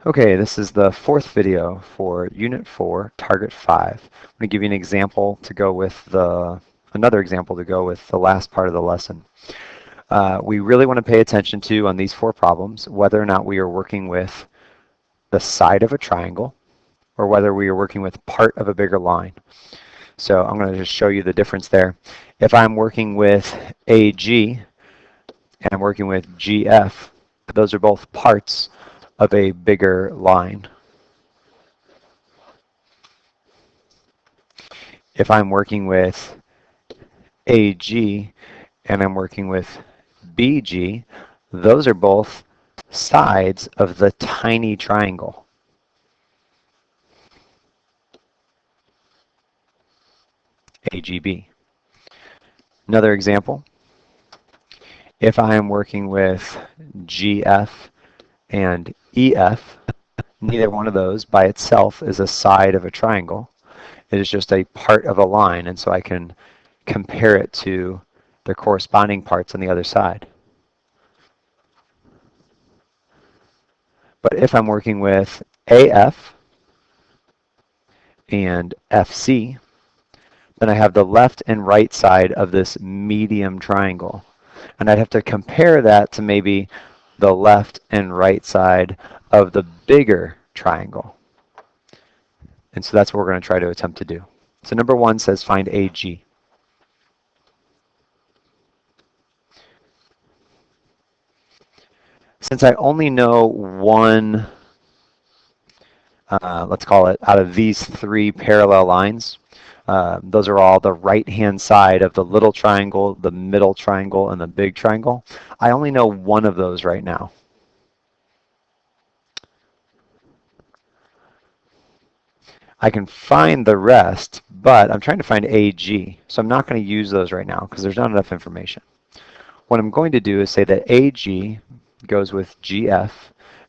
Okay, this is the fourth video for Unit 4, Target 5. I'm going to give you an example to go with another example to go with the last part of the lesson. We really want to pay attention to, on these four problems, whether or not we are working with the side of a triangle or whether we are working with part of a bigger line. So I'm going to just show you the difference there. If I'm working with AG and I'm working with GF, those are both parts of a bigger line. If I'm working with AG and I'm working with BG, those are both sides of the tiny triangle. AGB. Another example, if I am working with GF and EF, neither one of those by itself is a side of a triangle. It is just a part of a line, and so I can compare it to their corresponding parts on the other side. But if I'm working with AF and FC, then I have the left and right side of this medium triangle. And I'd have to compare that to maybe the left and right side of the bigger triangle. And so that's what we're going to try to attempt to do. So number one says find AG. Since I only know one, let's call it, out of these three parallel lines, those are all the right-hand side of the little triangle, the middle triangle, and the big triangle. I only know one of those right now. I can find the rest, but I'm trying to find AG, so I'm not going to use those right now because there's not enough information. What I'm going to do is say that AG goes with GF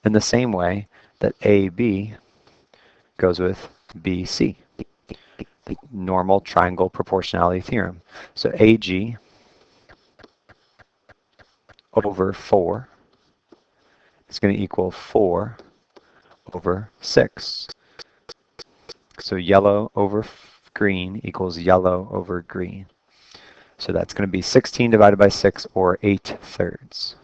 in the same way that AB goes with BC. The normal triangle proportionality theorem. So AG over 4 is going to equal 4 over 6. So yellow over green equals yellow over green. So that's going to be 16 divided by 6, or 8/3.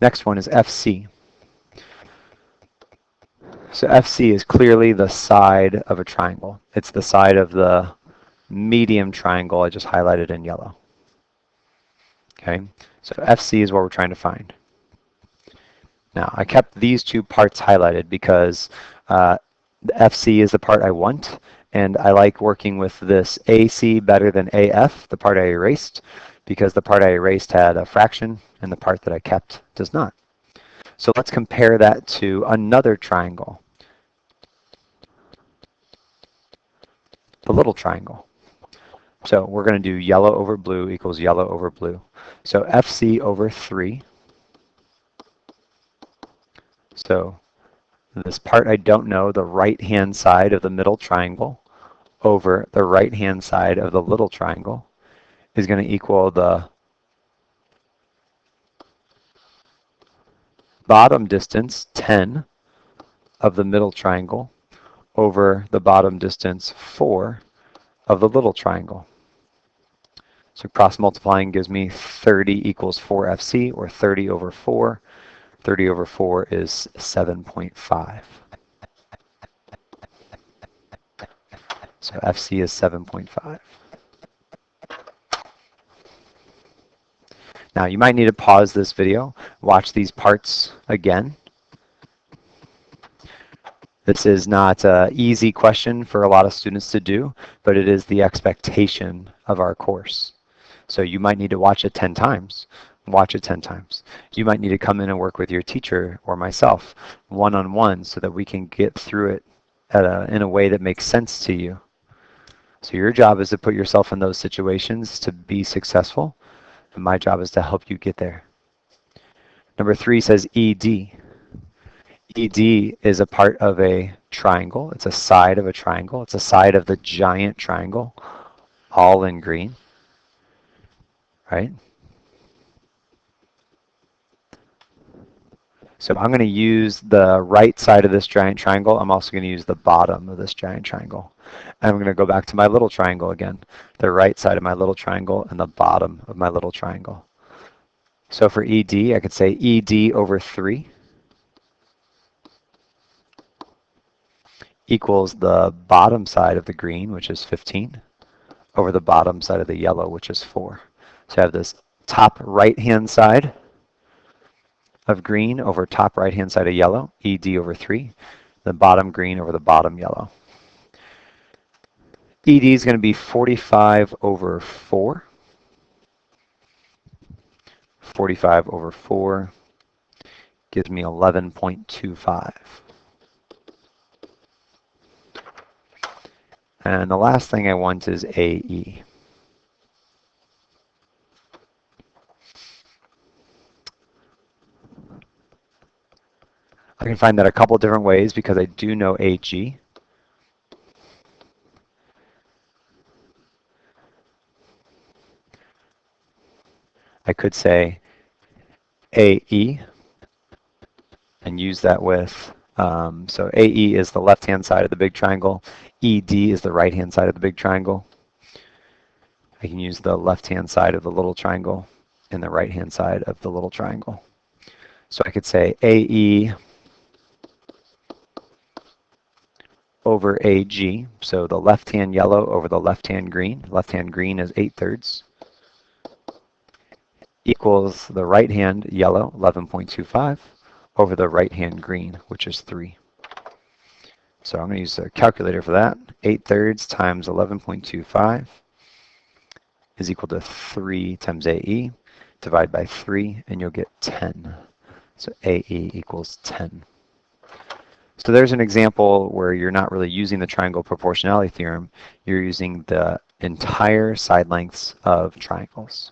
Next one is FC. So FC is clearly the side of a triangle. It's the side of the medium triangle I just highlighted in yellow. Okay, so FC is what we're trying to find. Now, I kept these two parts highlighted because the FC is the part I want, and I like working with this AC better than AF, the part I erased, because the part I erased had a fraction, and the part that I kept does not. So let's compare that to another triangle, the little triangle. So we're going to do yellow over blue equals yellow over blue. So FC over 3. So this part I don't know, the right-hand side of the middle triangle over the right-hand side of the little triangle, is going to equal the bottom distance, 10, of the middle triangle over the bottom distance, 4, of the little triangle. So cross multiplying gives me 30 equals 4FC, or 30 over 4. 30 over 4 is 7.5. So FC is 7.5. Now you might need to pause this video, watch these parts again. This is not an easy question for a lot of students to do, but it is the expectation of our course. So you might need to watch it 10 times. Watch it 10 times. You might need to come in and work with your teacher or myself one-on-one so that we can get through it in a way that makes sense to you. So your job is to put yourself in those situations to be successful, and my job is to help you get there. Number 3 says ED. ED is a part of a triangle. It's a side of a triangle. It's a side of the giant triangle, all in green. right? So I'm going to use the right side of this giant triangle. I'm also going to use the bottom of this giant triangle. And I'm going to go back to my little triangle again, the right side of my little triangle and the bottom of my little triangle. So for ED, I could say ED over 3 equals the bottom side of the green, which is 15, over the bottom side of the yellow, which is 4. So I have this top right-hand side of green over top right-hand side of yellow, ED over 3, the bottom green over the bottom yellow. ED is going to be 45 over 4. 45 over 4 gives me 11.25. And the last thing I want is AE. I can find that a couple different ways because I do know AG. I could say AE and use that with, so AE is the left-hand side of the big triangle. ED is the right-hand side of the big triangle. I can use the left-hand side of the little triangle and the right-hand side of the little triangle. So I could say AE over AG, so the left-hand yellow over the left-hand green. Left-hand green is 8/3, equals the right-hand yellow, 11.25, over the right-hand green, which is 3. So I'm going to use a calculator for that. 8/3 times 11.25 is equal to 3 times AE. Divide by 3, and you'll get 10. So AE equals 10. So there's an example where you're not really using the triangle proportionality theorem. You're using the entire side lengths of triangles.